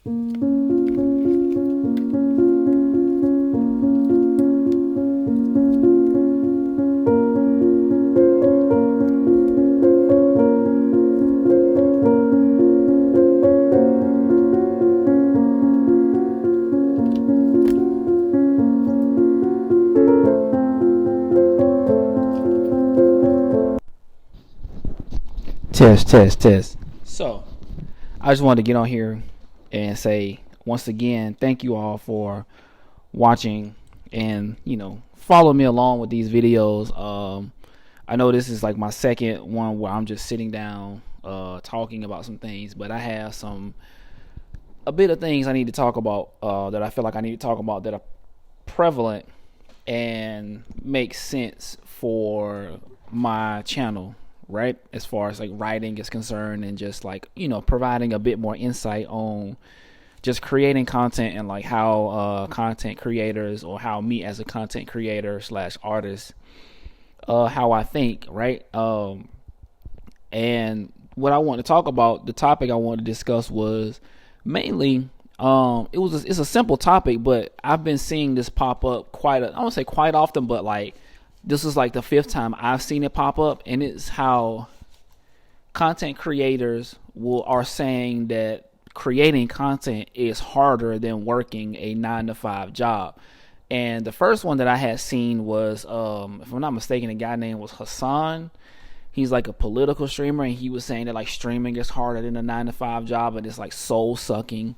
Test, test, test. So, I just wanted to get on here and say once again, thank you all for watching and follow me along with these videos. I know this is like my second one where I'm just sitting down, talking about some things, but I have a bit of things I need to talk about that I feel like I need to talk about that are prevalent and make sense for my channel, right? As far as like writing is concerned, and just like providing a bit more insight on just creating content, and like how content creators, or how me as a content creator slash artist, how I think, right? And what I want to talk about, the topic I want to discuss was mainly it's a simple topic, but I've been seeing this pop up I won't say quite often, but like this is like the fifth time I've seen it pop up, and it's how content creators are saying that creating content is harder than working a 9 to 5 job. And the first one that I had seen was, if I'm not mistaken, a guy named was Hassan. He's like a political streamer, and he was saying that like streaming is harder than a 9 to 5 job, and it's like soul sucking.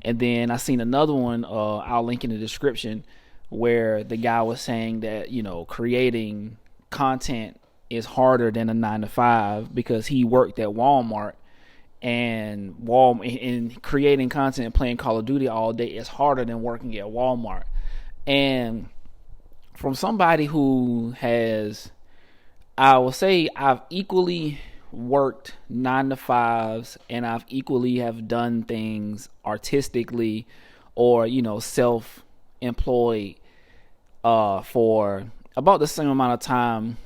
And then I seen another one, I'll link in the description, where the guy was saying that creating content is harder than a 9 to 5 because he worked at Walmart, and creating content and playing Call of Duty all day is harder than working at Walmart. And from somebody who has, I will say, I've equally worked 9 to 5s, and I've equally have done things artistically or self-employed for about the same amount of time.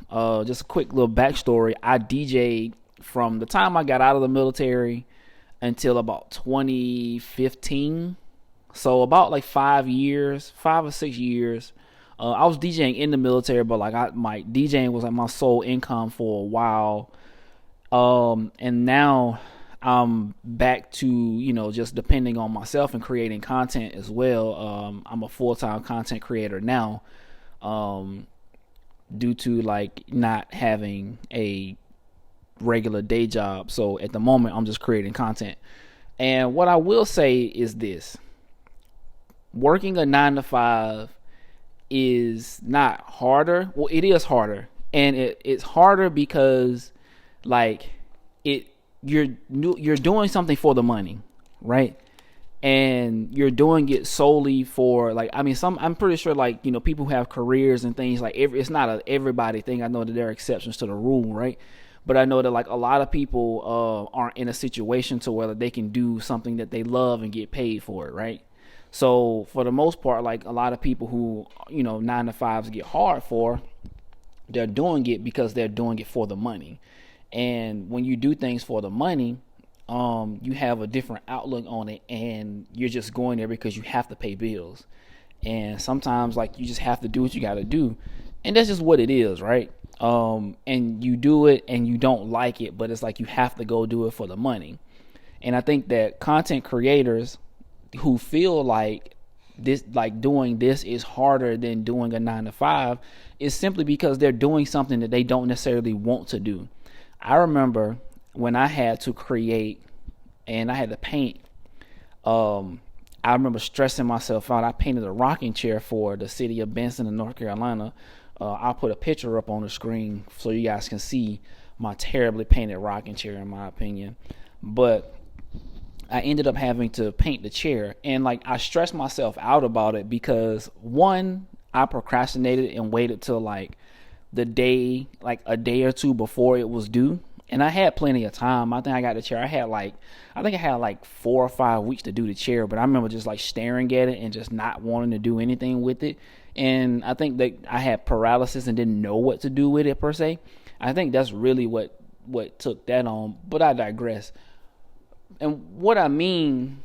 Just a quick little backstory: I DJ'd from the time I got out of the military until about 2015. So about like 5 or 6 years. I was DJing in the military, but like my DJing was like my sole income for a while. And now I'm back to, just depending on myself and creating content as well. I'm a full-time content creator now, due to like not having a regular day job. So at the moment I'm just creating content. And what I will say is this: working a 9 to 5 is not harder. Well, it is harder, and it's harder because like you're doing something for the money, right? And you're doing it solely for like, I'm pretty sure like people who have careers and things like it's not a everybody thing. I know that there are exceptions to the rule, right? But I know that like a lot of people aren't in a situation to where they can do something that they love and get paid for it, right? So for the most part, like a lot of people who 9 to 5s get hard for, they're doing it because they're doing it for the money. And when you do things for the money, you have a different outlook on it, and you're just going there because you have to pay bills. And sometimes like you just have to do what you got to do, and that's just what it is, right? And you do it and you don't like it, but it's like you have to go do it for the money. And I think that content creators who feel like this, like doing this is harder than doing a 9 to 5, is simply because they're doing something that they don't necessarily want to do. I remember when I had to create and I had to paint, I remember stressing myself out. I painted a rocking chair for the city of Benson in North Carolina. I'll put a picture up on the screen so you guys can see my terribly painted rocking chair, in my opinion. But I ended up having to paint the chair, and like I stressed myself out about it because one, I procrastinated and waited till like the day, like a day or two before it was due. And I had plenty of time. I think I got the chair. I think I had like 4 or 5 weeks to do the chair, but I remember just like staring at it and just not wanting to do anything with it. And I think that I had paralysis and didn't know what to do with it per se. I think that's really what took that on, but I digress. And what I mean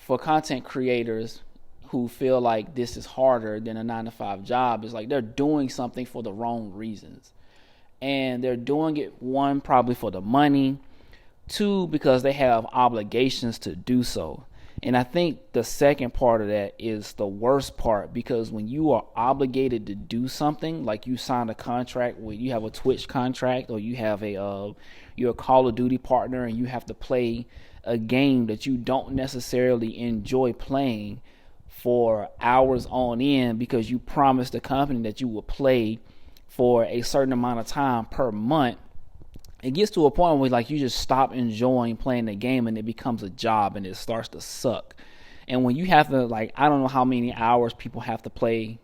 for content creators who feel like this is harder than a 9 to 5 job, is like they're doing something for the wrong reasons. And they're doing it, one, probably for the money, two, because they have obligations to do so. And I think the second part of that is the worst part, because when you are obligated to do something, like you sign a contract where you have a Twitch contract, or you have you're a Call of Duty partner and you have to play a game that you don't necessarily enjoy playing for hours on end because you promised the company that you will play for a certain amount of time per month, it gets to a point where like you just stop enjoying playing the game and it becomes a job and it starts to suck. And when you have to, like, I don't know how many hours people have to play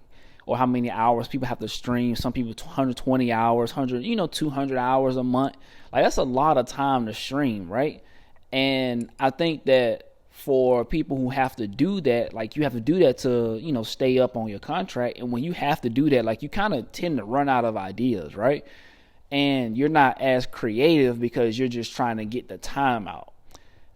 or how many hours people have to stream. Some people 120 hours, 200 hours a month. Like, that's a lot of time to stream, right? And I think that for people who have to do that, like, you have to do that to, stay up on your contract. And when you have to do that, like, you kind of tend to run out of ideas, right? And you're not as creative because you're just trying to get the time out.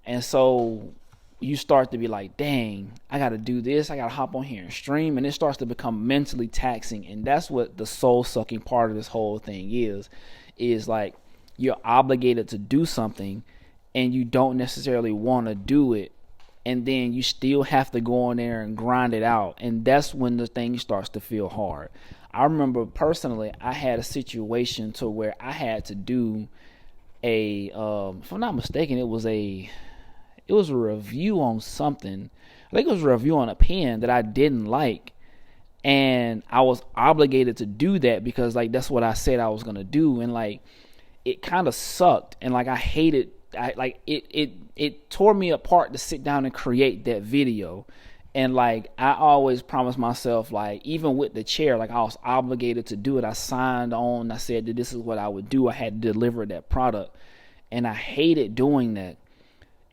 And so you start to be like, dang, I got to do this. I got to hop on here and stream. And it starts to become mentally taxing. And that's what the soul sucking part of this whole thing is like you're obligated to do something and you don't necessarily want to do it. And then you still have to go on there and grind it out. And that's when the thing starts to feel hard. I remember personally, I had a situation to where I had to do if I'm not mistaken, it was a review on something. I think it was a review on a pen that I didn't like. And I was obligated to do that because, like, that's what I said I was going to do. And, like, it kind of sucked. And, like, I hated, it tore me apart to sit down and create that video. And, like, I always promised myself, like, even with the chair, like, I was obligated to do it. I signed on. I said that this is what I would do. I had to deliver that product. And I hated doing that.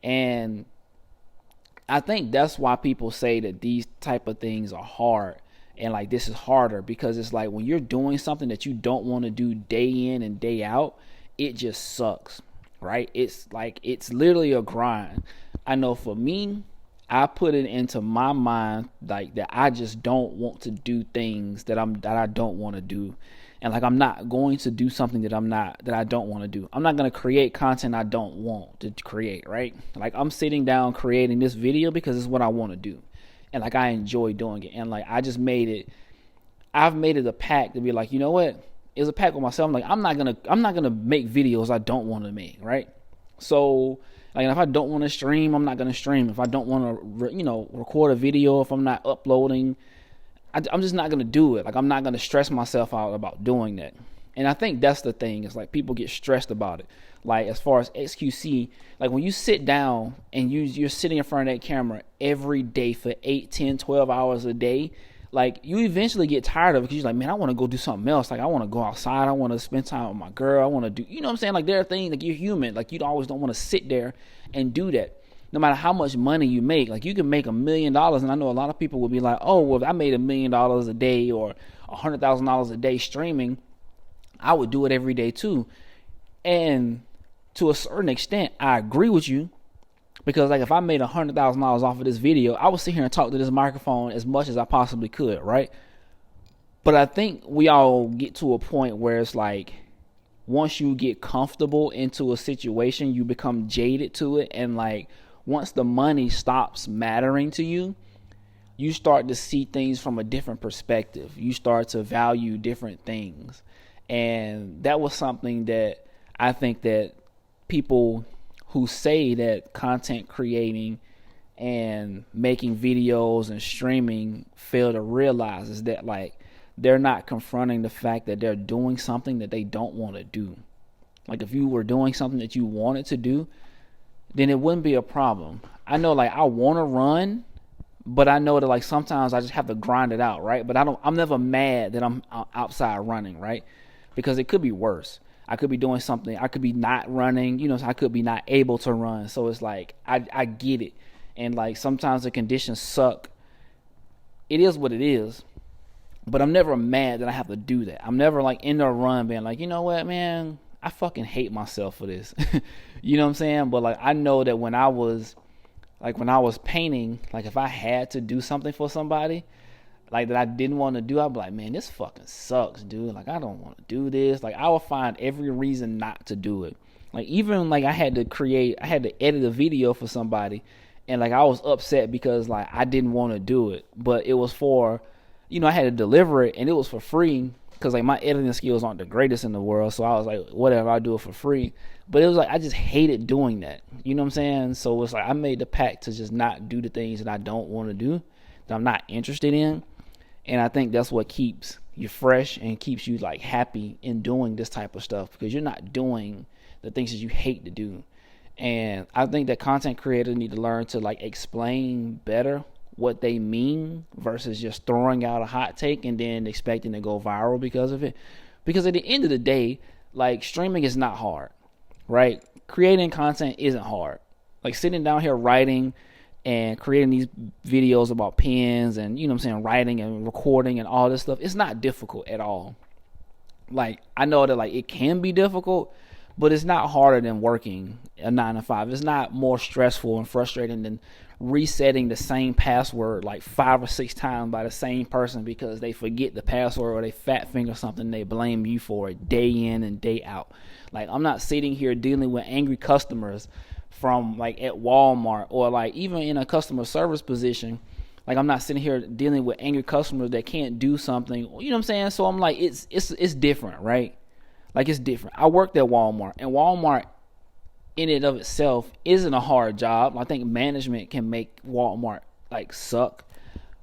And I think that's why people say that these type of things are hard. And, like, this is harder because it's like when you're doing something that you don't want to do day in and day out, it just sucks, right? It's like, it's literally a grind. I know for me, I put it into my mind like that I just don't want to do things that I don't want to do. And, like, I'm not going to do something that I don't want to do. I'm not going to create content I don't want to create, right? Like, I'm sitting down creating this video because it's what I want to do. And, like, I enjoy doing it. And, like, I've made it a pact to be like, you know what? It's a pact with myself. I'm like, I'm not going to make videos I don't want to make, right? So, like, if I don't want to stream, I'm not going to stream. If I don't want to, record a video, if I'm not uploading, I'm just not going to do it. Like, I'm not going to stress myself out about doing that. And I think that's the thing. It's like people get stressed about it. Like, as far as XQC, like, when you sit down and you're sitting in front of that camera every day for 8, 10, 12 hours a day, like, you eventually get tired of it because you're like, man, I want to go do something else. Like, I want to go outside. I want to spend time with my girl. I want to do, you know what I'm saying? Like, there are things, like, you're human. Like, you always don't want to sit there and do that. No matter how much money you make, like, you can make $1 million. And I know a lot of people will be like, oh, well, if I made $1 million a day or $100,000 a day streaming, I would do it every day too. And to a certain extent, I agree with you. Because, like, if I made $100,000 off of this video, I would sit here and talk to this microphone as much as I possibly could, right? But I think we all get to a point where it's like, once you get comfortable into a situation, you become jaded to it. And, like, once the money stops mattering to you, you start to see things from a different perspective. You start to value different things. And that was something that I think that people who say that content creating and making videos and streaming fail to realize is that, like, they're not confronting the fact that they're doing something that they don't want to do. Like, if you were doing something that you wanted to do, then it wouldn't be a problem. I know, like, I want to run, but I know that, like, sometimes I just have to grind it out, right? But I'm never mad that I'm outside running, right? Because it could be worse. I could be doing something. I could be not running, so I could be not able to run. So it's like, I get it. And, like, sometimes the conditions suck. It is what it is. But I'm never mad that I have to do that. I'm never, like, in the run being like, you know what, man, I fucking hate myself for this. You know what I'm saying? But, like, I know that when I was Like when I was painting, like if I had to do something for somebody, like that I didn't want to do, I'd be like, man, this fucking sucks, dude. Like I don't want to do this. Like I would find every reason not to do it. Like even like I had to edit a video for somebody, and like I was upset because like I didn't want to do it, but it was for, I had to deliver it and it was for free because like my editing skills aren't the greatest in the world. So I was like, whatever, I'll do it for free. But it was like I just hated doing that. You know what I'm saying? So it's like I made the pact to just not do the things that I don't want to do, that I'm not interested in. And I think that's what keeps you fresh and keeps you like happy in doing this type of stuff, because you're not doing the things that you hate to do. And I think that content creators need to learn to like explain better what they mean versus just throwing out a hot take and then expecting to go viral because of it. Because at the end of the day, like streaming is not hard, right? Creating content isn't hard. Like sitting down here writing and creating these videos about pens and, writing and recording and all this stuff, it's not difficult at all. Like I know that like it can be difficult, but it's not harder than working a 9 to 5. It's not more stressful and frustrating than resetting the same password like 5 or 6 times by the same person because they forget the password or they fat finger something, they blame you for it day in and day out. Like I'm not sitting here dealing with angry customers from like at Walmart or like even in a customer service position. Like I'm not sitting here dealing with angry customers that can't do something, you know what I'm saying? So I'm like, it's different, right? Like it's different. I worked at Walmart, and Walmart in and of itself isn't a hard job. I think management can make Walmart like suck,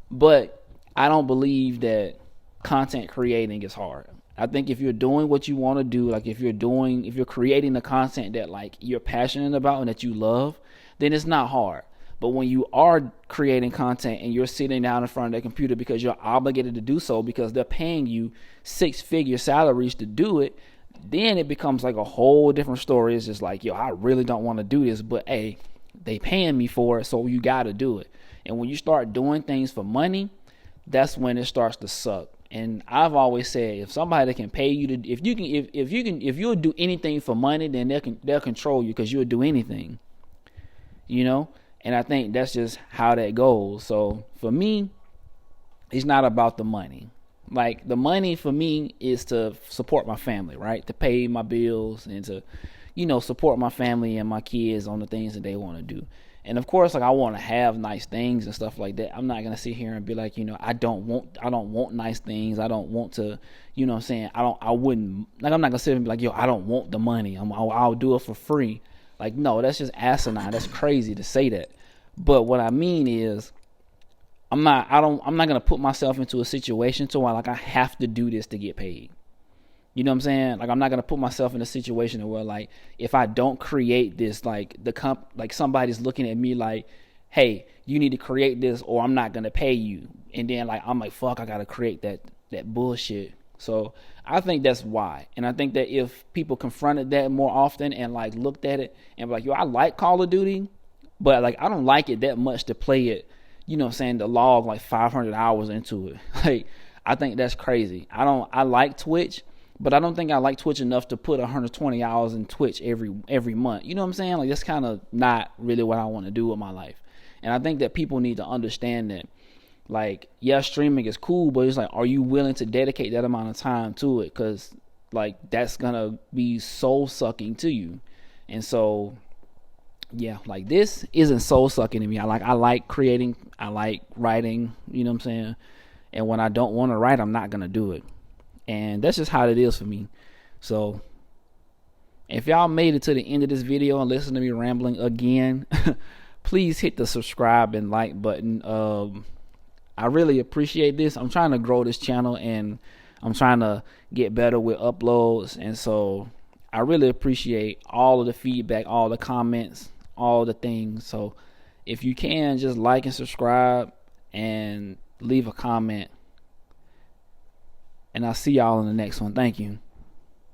but I don't believe that content creating is hard. I think if you're doing what you want to do, like if you're creating the content that like you're passionate about and that you love, then it's not hard. But when you are creating content and you're sitting down in front of the computer because you're obligated to do so because they're paying you 6-figure salaries to do it, then it becomes like a whole different story. It's just like, yo, I really don't want to do this, but hey, they paying me for it, so you got to do it. And when you start doing things for money, that's when it starts to suck. And I've always said, if somebody can pay you to, if you'll do anything for money, then they'll control you because you'll do anything, And I think that's just how that goes. So for me, it's not about the money. Like the money for me is to support my family, right? To pay my bills and to, support my family and my kids on the things that they want to do. And of course, like I want to have nice things and stuff like that. I'm not gonna sit here and be like, I don't want nice things. I don't want to, what I'm saying? I wouldn't, like I'm not gonna sit here and be like, yo, I don't want the money. I'll do it for free. Like no, that's just asinine. That's crazy to say that. But what I mean is, I'm not gonna put myself into a situation to where like I have to do this to get paid. You know what I'm saying? Like I'm not gonna put myself in a situation where like if I don't create this, like like somebody's looking at me like, hey, you need to create this or I'm not gonna pay you. And then like I'm like, fuck, I gotta create that bullshit. So I think that's why. And I think that if people confronted that more often and like looked at it and be like, yo, I like Call of Duty, but like I don't like it that much to play it, the log like 500 hours into it. Like I think that's crazy. I like Twitch, but I don't think I like Twitch enough to put 120 hours in Twitch every month. You know what I'm saying? Like that's kind of not really what I want to do with my life. And I think that people need to understand that, like, yeah, streaming is cool, but it's like, are you willing to dedicate that amount of time to it? Because like that's gonna be soul sucking to you. And so yeah, like this isn't soul sucking to me. I like creating, I like writing, you know what I'm saying? And when I don't want to write, I'm not gonna do it. And that's just how it is for me. So if y'all made it to the end of this video and listen to me rambling again, please hit the subscribe and like button. I really appreciate this. I'm trying to grow this channel and I'm trying to get better with uploads. And so I really appreciate all of the feedback, all the comments, all the things. So if you can, just like and subscribe and leave a comment. And I'll see y'all in the next one. Thank you.